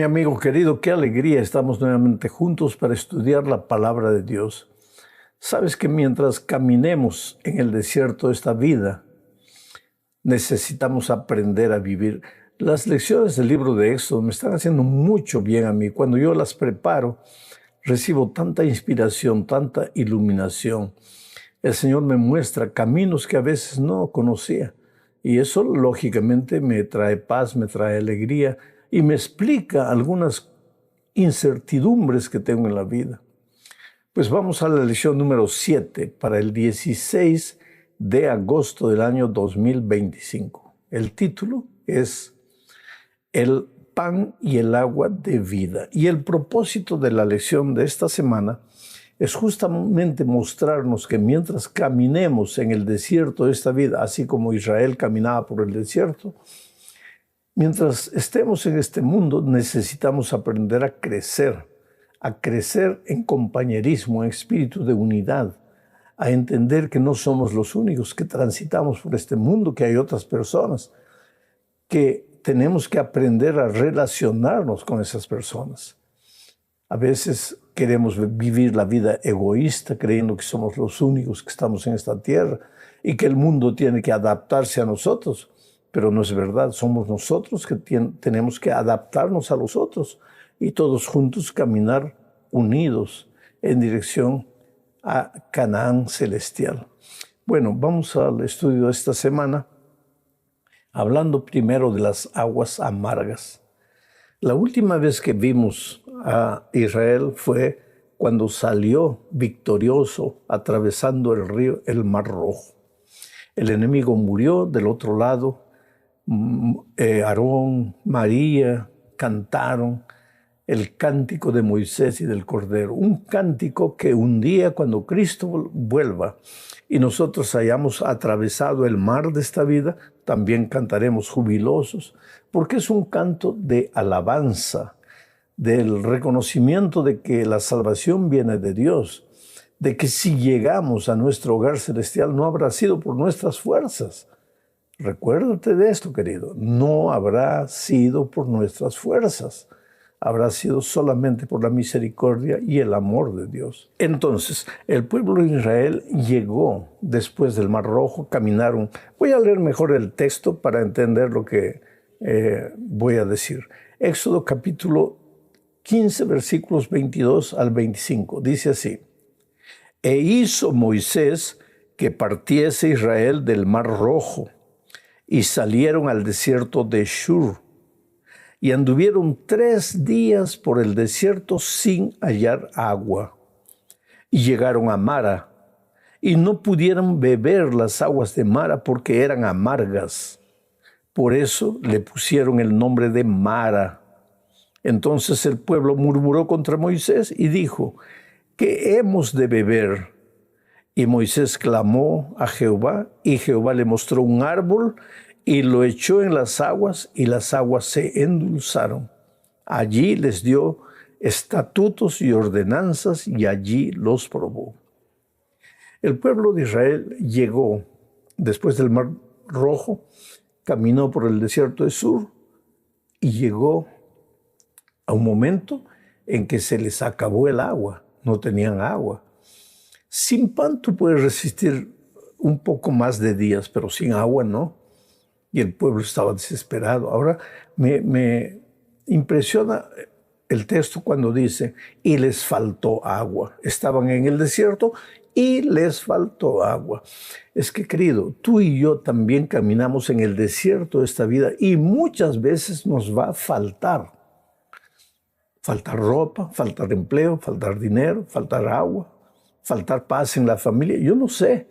mi amigo querido, qué alegría estamos nuevamente juntos para estudiar la palabra de Dios. Sabes que mientras caminemos en el desierto de esta vida, necesitamos aprender a vivir. Las lecciones del libro de Éxodo me están haciendo mucho bien a mí. Cuando yo las preparo, recibo tanta inspiración, tanta iluminación. El Señor me muestra caminos que a veces no conocía. Y eso, lógicamente, me trae paz, me trae alegría y me explica algunas incertidumbres que tengo en la vida. Pues vamos a la lección número 7 para el 16 de agosto del año 2025. El título es El pan y el agua de vida. Y el propósito de la lección de esta semana es justamente mostrarnos que mientras caminemos en el desierto de esta vida, así como Israel caminaba por el desierto, mientras estemos en este mundo necesitamos aprender a crecer en compañerismo, en espíritu de unidad, a entender que no somos los únicos que transitamos por este mundo, que hay otras personas, que tenemos que aprender a relacionarnos con esas personas. A veces queremos vivir la vida egoísta, creyendo que somos los únicos que estamos en esta tierra y que el mundo tiene que adaptarse a nosotros. Pero no es verdad, somos nosotros que tenemos que adaptarnos a los otros y todos juntos caminar unidos en dirección a Canaán celestial. Bueno, vamos al estudio de esta semana, hablando primero de las aguas amargas. La última vez que vimos a Israel fue cuando salió victorioso atravesando el río, el Mar Rojo. El enemigo murió del otro lado. Aarón, María cantaron el cántico de Moisés y del Cordero, un cántico que un día cuando Cristo vuelva y nosotros hayamos atravesado el mar de esta vida, también cantaremos jubilosos, porque es un canto de alabanza, del reconocimiento de que la salvación viene de Dios, de que si llegamos a nuestro hogar celestial no habrá sido por nuestras fuerzas. Recuérdate de esto, querido, no habrá sido por nuestras fuerzas, habrá sido solamente por la misericordia y el amor de Dios. Entonces, el pueblo de Israel llegó después del Mar Rojo, caminaron. Voy a leer mejor el texto para entender lo que voy a decir. Éxodo capítulo 15, versículos 22 al 25. Dice así: E hizo Moisés que partiese Israel del Mar Rojo, y salieron al desierto de Shur, y anduvieron 3 días por el desierto sin hallar agua. Y llegaron a Mara, y no pudieron beber las aguas de Mara porque eran amargas. Por eso le pusieron el nombre de Mara. Entonces el pueblo murmuró contra Moisés y dijo: ¿Qué hemos de beber? Y Moisés clamó a Jehová, y Jehová le mostró un árbol y lo echó en las aguas, y las aguas se endulzaron. Allí les dio estatutos y ordenanzas, y allí los probó. El pueblo de Israel llegó después del Mar Rojo, caminó por el desierto de Sur y llegó a un momento en que se les acabó el agua, no tenían agua. Sin pan tú puedes resistir un poco más de días, pero sin agua no. Y el pueblo estaba desesperado. Ahora me impresiona el texto cuando dice, y les faltó agua. Estaban en el desierto y les faltó agua. Es que, querido, tú y yo también caminamos en el desierto de esta vida y muchas veces nos va a faltar. Faltar ropa, faltar empleo, faltar dinero, faltar agua, faltar paz en la familia. Yo no sé.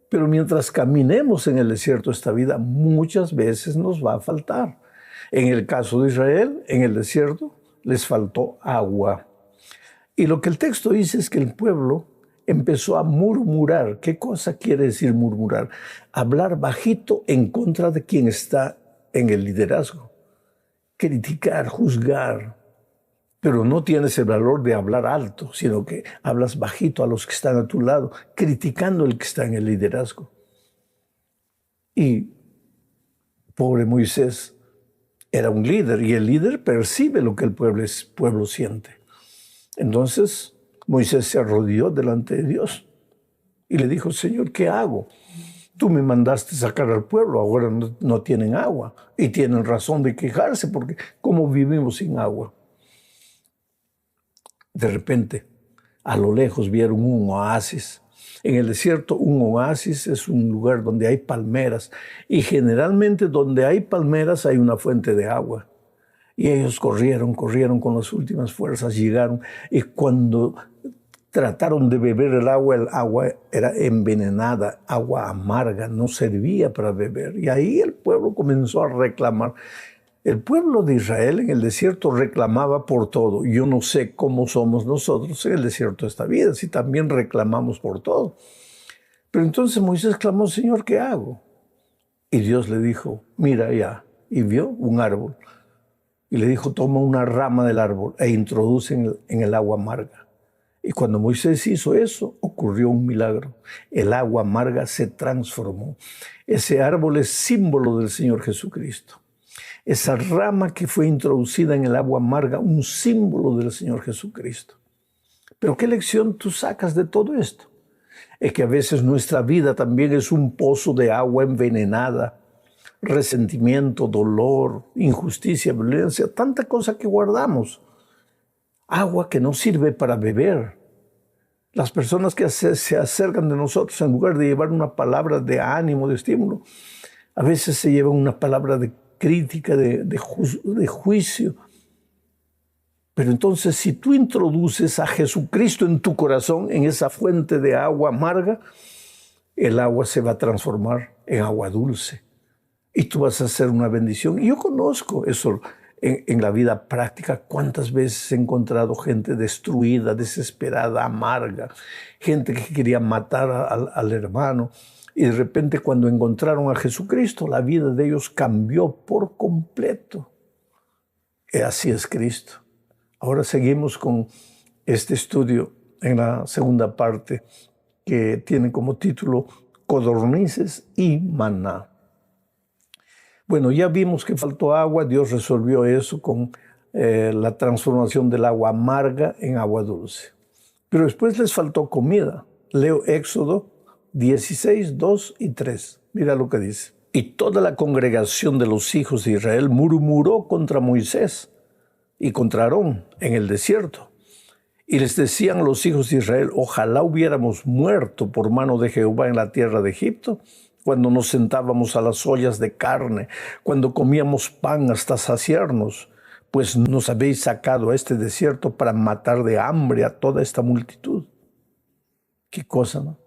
Pero mientras caminemos en el desierto de esta vida, muchas veces nos va a faltar. En el caso de Israel, en el desierto, les faltó agua. Y lo que el texto dice es que el pueblo empezó a murmurar. ¿Qué cosa quiere decir murmurar? Hablar bajito en contra de quien está en el liderazgo. Criticar, juzgar. Pero no tienes el valor de hablar alto, sino que hablas bajito a los que están a tu lado, criticando al que está en el liderazgo. Y pobre Moisés era un líder y el líder percibe lo que el pueblo siente. Entonces Moisés se arrodilló delante de Dios y le dijo, Señor, ¿qué hago? Tú me mandaste sacar al pueblo, ahora no tienen agua y tienen razón de quejarse porque ¿cómo vivimos sin agua? De repente, a lo lejos vieron un oasis. En el desierto, un oasis es un lugar donde hay palmeras y generalmente donde hay palmeras hay una fuente de agua. Y ellos corrieron con las últimas fuerzas, llegaron y cuando trataron de beber el agua era envenenada, agua amarga, no servía para beber. Y ahí el pueblo comenzó a reclamar. El pueblo de Israel en el desierto reclamaba por todo. Yo no sé cómo somos nosotros en el desierto de esta vida, si también reclamamos por todo. Pero entonces Moisés clamó, Señor, ¿qué hago? Y Dios le dijo, mira allá. Y vio un árbol. Y le dijo, toma una rama del árbol e introduce en el agua amarga. Y cuando Moisés hizo eso, ocurrió un milagro. El agua amarga se transformó. Ese árbol es símbolo del Señor Jesucristo. Esa rama que fue introducida en el agua amarga, un símbolo del Señor Jesucristo. Pero ¿qué lección tú sacas de todo esto? Es que a veces nuestra vida también es un pozo de agua envenenada, resentimiento, dolor, injusticia, violencia, tanta cosa que guardamos. Agua que no sirve para beber. Las personas que se acercan de nosotros, en lugar de llevar una palabra de ánimo, de estímulo, a veces se llevan una palabra de crítica, de juicio. Pero entonces, si tú introduces a Jesucristo en tu corazón, en esa fuente de agua amarga, el agua se va a transformar en agua dulce. Y tú vas a ser una bendición. Y yo conozco eso en la vida práctica. Cuántas veces he encontrado gente destruida, desesperada, amarga. Gente que quería matar al hermano. Y de repente cuando encontraron a Jesucristo, la vida de ellos cambió por completo. Y así es Cristo. Ahora seguimos con este estudio en la segunda parte que tiene como título Codornices y maná. Bueno, ya vimos que faltó agua, Dios resolvió eso con la transformación del agua amarga en agua dulce. Pero después les faltó comida. Leo Éxodo 16, 2 y 3. Mira lo que dice. Y toda la congregación de los hijos de Israel murmuró contra Moisés y contra Aarón en el desierto. Y les decían a los hijos de Israel, ojalá hubiéramos muerto por mano de Jehová en la tierra de Egipto, cuando nos sentábamos a las ollas de carne, cuando comíamos pan hasta saciarnos, pues nos habéis sacado a este desierto para matar de hambre a toda esta multitud. Qué cosa, ¿no?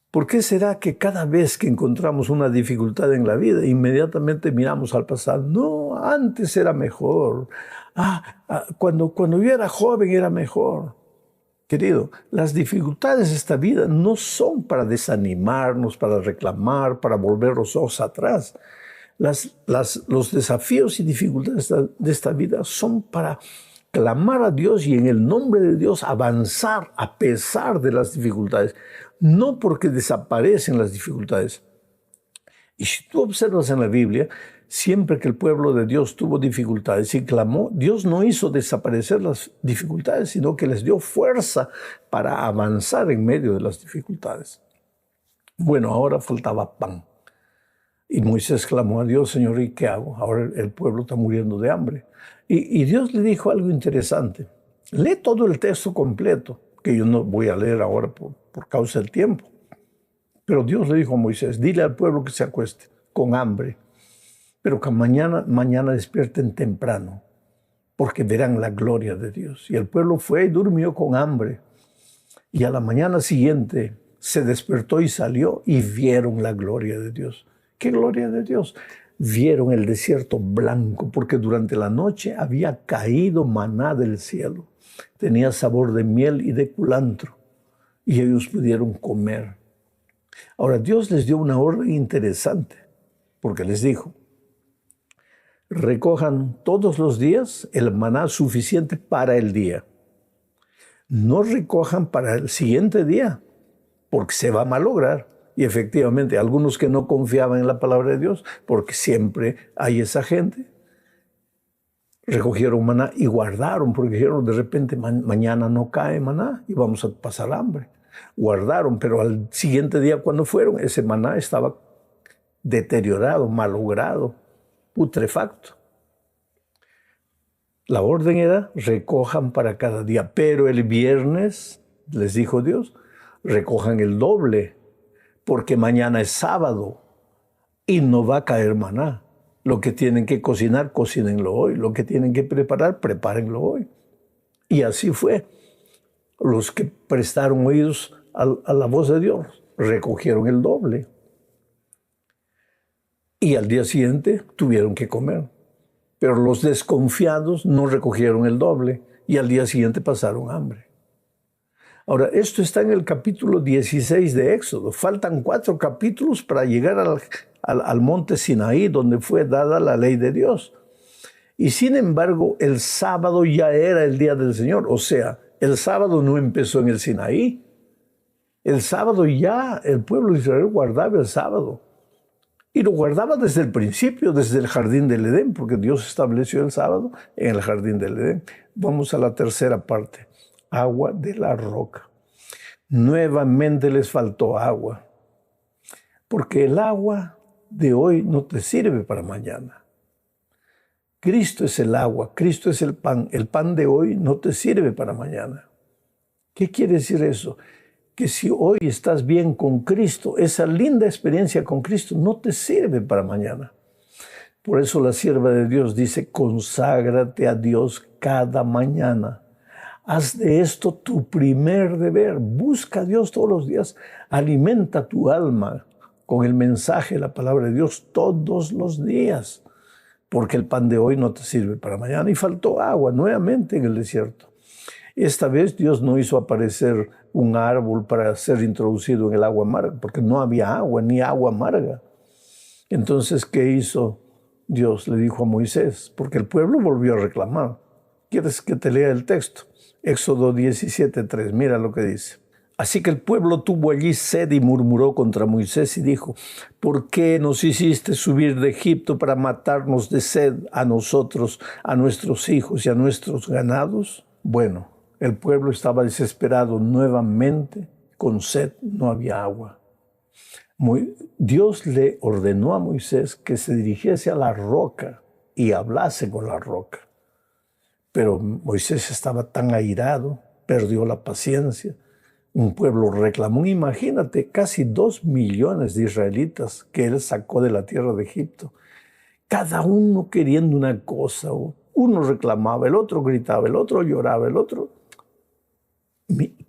¿Por qué será que cada vez que encontramos una dificultad en la vida, inmediatamente miramos al pasado? No, antes era mejor. Cuando yo era joven era mejor. Querido, las dificultades de esta vida no son para desanimarnos, para reclamar, para volver los ojos atrás. Los desafíos y dificultades de esta vida son para clamar a Dios y en el nombre de Dios avanzar a pesar de las dificultades. No porque desaparecen las dificultades. Y si tú observas en la Biblia, siempre que el pueblo de Dios tuvo dificultades y clamó, Dios no hizo desaparecer las dificultades, sino que les dio fuerza para avanzar en medio de las dificultades. Bueno, ahora faltaba pan. Y Moisés clamó a Dios, Señor, ¿y qué hago? Ahora el pueblo está muriendo de hambre. Y Dios le dijo algo interesante. Lee todo el texto completo, que yo no voy a leer ahora por causa del tiempo. Pero Dios le dijo a Moisés, dile al pueblo que se acueste con hambre, pero que mañana despierten temprano, porque verán la gloria de Dios. Y el pueblo fue y durmió con hambre. Y a la mañana siguiente se despertó y salió y vieron la gloria de Dios. ¿Qué gloria de Dios? Vieron el desierto blanco, porque durante la noche había caído maná del cielo. Tenía sabor de miel y de culantro, y ellos pudieron comer. Ahora, Dios les dio una orden interesante, porque les dijo, recojan todos los días el maná suficiente para el día. No recojan para el siguiente día, porque se va a malograr. Y efectivamente, algunos que no confiaban en la palabra de Dios, porque siempre hay esa gente, recogieron maná y guardaron, porque dijeron de repente mañana no cae maná y vamos a pasar hambre. Guardaron, pero al siguiente día cuando fueron, ese maná estaba deteriorado, malogrado, putrefacto. La orden era, recojan para cada día, pero el viernes, les dijo Dios, recojan el doble, porque mañana es sábado y no va a caer maná. Lo que tienen que cocinar, cocínenlo hoy. Lo que tienen que preparar, prepárenlo hoy. Y así fue. Los que prestaron oídos a la voz de Dios recogieron el doble. Y al día siguiente tuvieron que comer. Pero los desconfiados no recogieron el doble y al día siguiente pasaron hambre. Ahora, esto está en el capítulo 16 de Éxodo. Faltan 4 capítulos para llegar al monte Sinaí, donde fue dada la ley de Dios. Y sin embargo, el sábado ya era el día del Señor. O sea, el sábado no empezó en el Sinaí. El sábado ya el pueblo de Israel guardaba el sábado. Y lo guardaba desde el principio, desde el jardín del Edén, porque Dios estableció el sábado en el jardín del Edén. Vamos a la tercera parte. Agua de la roca. Nuevamente les faltó agua. Porque el agua de hoy no te sirve para mañana. Cristo es el agua, Cristo es el pan. El pan de hoy no te sirve para mañana. ¿Qué quiere decir eso? Que si hoy estás bien con Cristo, esa linda experiencia con Cristo no te sirve para mañana. Por eso la sierva de Dios dice, conságrate a Dios cada mañana. Haz de esto tu primer deber. Busca a Dios todos los días. Alimenta tu alma con el mensaje, la palabra de Dios todos los días. Porque el pan de hoy no te sirve para mañana. Y faltó agua nuevamente en el desierto. Esta vez Dios no hizo aparecer un árbol para ser introducido en el agua amarga, porque no había agua, ni agua amarga. Entonces, ¿qué hizo Dios? Le dijo a Moisés, porque el pueblo volvió a reclamar. ¿Quieres que te lea el texto? Éxodo 17:3, mira lo que dice. Así que el pueblo tuvo allí sed y murmuró contra Moisés y dijo, ¿por qué nos hiciste subir de Egipto para matarnos de sed a nosotros, a nuestros hijos y a nuestros ganados? Bueno, el pueblo estaba desesperado nuevamente, con sed, no había agua. Dios le ordenó a Moisés que se dirigiese a la roca y hablase con la roca. Pero Moisés estaba tan airado, perdió la paciencia. Un pueblo reclamó, imagínate, casi 2 millones de israelitas que él sacó de la tierra de Egipto. Cada uno queriendo una cosa. Uno reclamaba, el otro gritaba, el otro lloraba, el otro...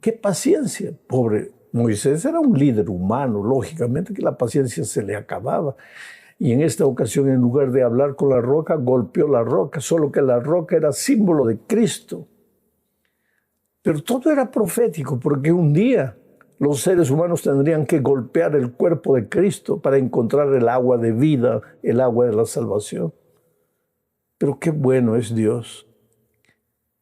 ¡Qué paciencia! Pobre Moisés era un líder humano, lógicamente que la paciencia se le acababa. Y en esta ocasión, en lugar de hablar con la roca, golpeó la roca, solo que la roca era símbolo de Cristo. Pero todo era profético, porque un día los seres humanos tendrían que golpear el cuerpo de Cristo para encontrar el agua de vida, el agua de la salvación. Pero qué bueno es Dios,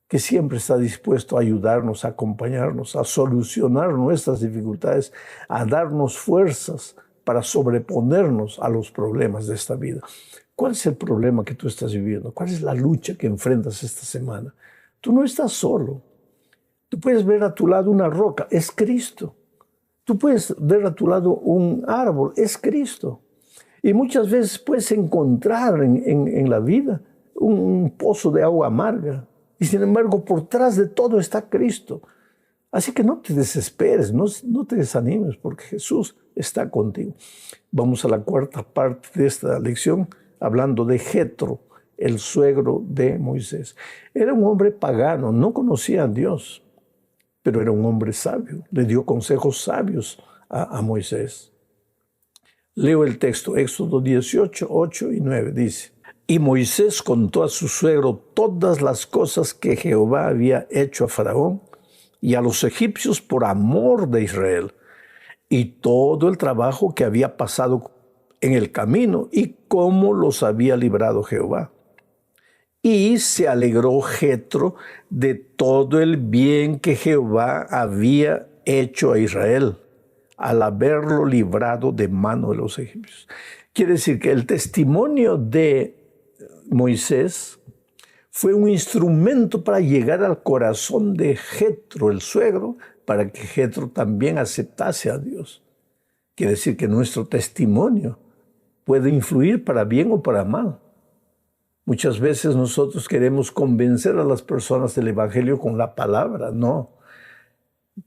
que siempre está dispuesto a ayudarnos, a acompañarnos, a solucionar nuestras dificultades, a darnos fuerzas para sobreponernos a los problemas de esta vida. ¿Cuál es el problema que tú estás viviendo? ¿Cuál es la lucha que enfrentas esta semana? Tú no estás solo. Tú puedes ver a tu lado una roca, es Cristo. Tú puedes ver a tu lado un árbol, es Cristo. Y muchas veces puedes encontrar en la vida un pozo de agua amarga. Y sin embargo, por detrás de todo está Cristo. Así que no te desesperes, no te desanimes, porque Jesús está contigo. Vamos a la cuarta parte de esta lección, hablando de Jetro, el suegro de Moisés. Era un hombre pagano, no conocía a Dios, pero era un hombre sabio. Le dio consejos sabios a Moisés. Leo el texto, Éxodo 18, 8 y 9, dice: Y Moisés contó a su suegro todas las cosas que Jehová había hecho a Faraón y a los egipcios por amor de Israel, y todo el trabajo que había pasado en el camino y cómo los había librado Jehová. Y se alegró Jetro de todo el bien que Jehová había hecho a Israel al haberlo librado de mano de los egipcios. Quiere decir que el testimonio de Moisés fue un instrumento para llegar al corazón de Jetro, el suegro, para que Jetro también aceptase a Dios. Quiere decir que nuestro testimonio puede influir para bien o para mal. Muchas veces nosotros queremos convencer a las personas del Evangelio con la palabra, no.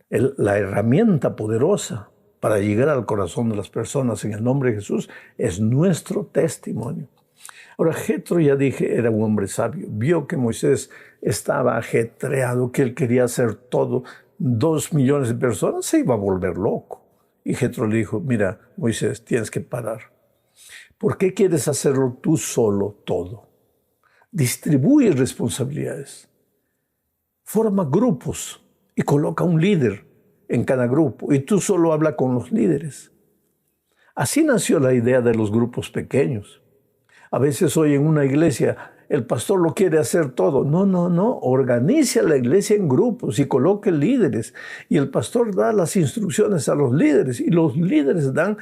La herramienta poderosa para llegar al corazón de las personas en el nombre de Jesús es nuestro testimonio. Ahora, Jetro, ya dije, era un hombre sabio. Vio que Moisés estaba ajetreado, que él quería hacer todo. 2 millones de personas, se iba a volver loco. Y Jetro le dijo, mira, Moisés, tienes que parar. ¿Por qué quieres hacerlo tú solo todo? Distribuye responsabilidades. Forma grupos y coloca un líder en cada grupo. Y tú solo habla con los líderes. Así nació la idea de los grupos pequeños. A veces hoy en una iglesia el pastor lo quiere hacer todo. No. Organice la iglesia en grupos y coloque líderes. Y el pastor da las instrucciones a los líderes y los líderes dan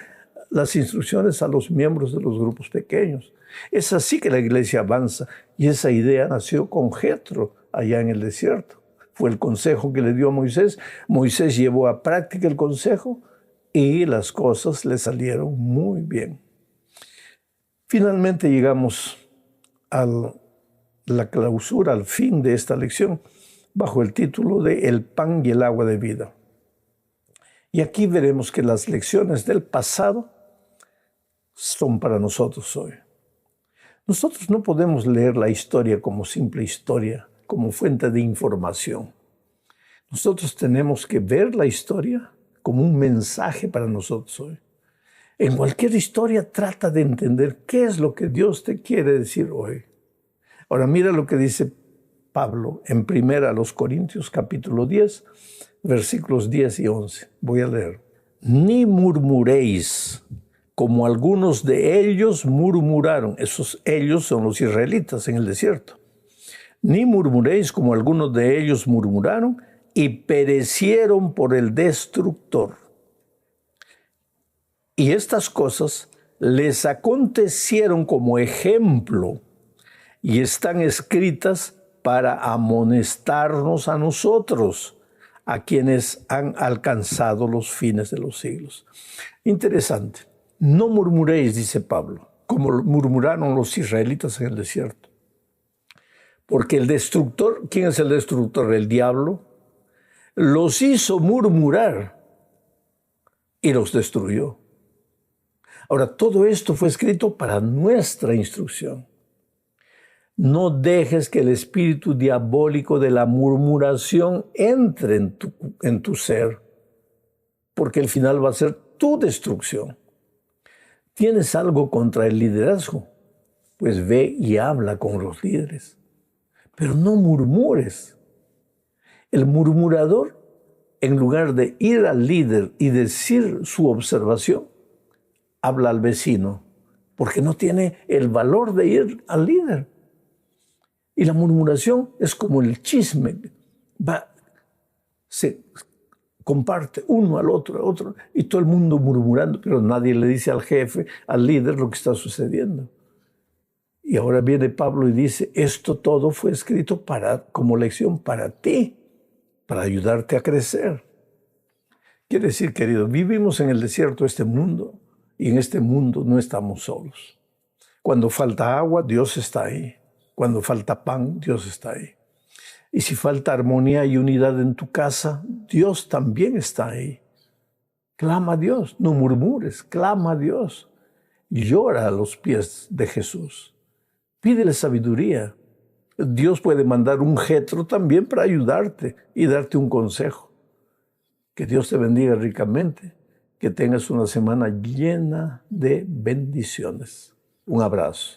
las instrucciones a los miembros de los grupos pequeños. Es así que la iglesia avanza. Y esa idea nació con Jetro allá en el desierto. Fue el consejo que le dio a Moisés. Moisés llevó a práctica el consejo y las cosas le salieron muy bien. Finalmente llegamos a la clausura, al fin de esta lección, bajo el título de El pan y el agua de vida. Y aquí veremos que las lecciones del pasado son para nosotros hoy. Nosotros no podemos leer la historia como simple historia, como fuente de información. Nosotros tenemos que ver la historia como un mensaje para nosotros hoy. En cualquier historia trata de entender qué es lo que Dios te quiere decir hoy. Ahora mira lo que dice Pablo en 1 Corintios capítulo 10, versículos 10 y 11. Voy a leer. Ni murmuréis, como algunos de ellos murmuraron. Esos ellos son los israelitas en el desierto. Ni murmuréis como algunos de ellos murmuraron y perecieron por el destructor. Y estas cosas les acontecieron como ejemplo y están escritas para amonestarnos a nosotros, a quienes han alcanzado los fines de los siglos. Interesante. No murmuréis, dice Pablo, como murmuraron los israelitas en el desierto. Porque el destructor, ¿quién es el destructor? El diablo. Los hizo murmurar y los destruyó. Ahora, todo esto fue escrito para nuestra instrucción. No dejes que el espíritu diabólico de la murmuración entre en tu ser, porque el final va a ser tu destrucción. ¿Tienes algo contra el liderazgo? Pues ve y habla con los líderes. Pero no murmures. El murmurador, en lugar de ir al líder y decir su observación, habla al vecino, porque no tiene el valor de ir al líder. Y la murmuración es como el chisme, se comparte uno al otro, y todo el mundo murmurando, pero nadie le dice al jefe, al líder, lo que está sucediendo. Y ahora viene Pablo y dice, esto todo fue escrito como lección para ti, para ayudarte a crecer. Quiere decir, querido, vivimos en el desierto de este mundo, y en este mundo no estamos solos. Cuando falta agua, Dios está ahí. Cuando falta pan, Dios está ahí. Y si falta armonía y unidad en tu casa, Dios también está ahí. Clama a Dios, no murmures, clama a Dios. Llora a los pies de Jesús. Pídele sabiduría. Dios puede mandar un Jetro también para ayudarte y darte un consejo. Que Dios te bendiga ricamente. Que tengas una semana llena de bendiciones. Un abrazo.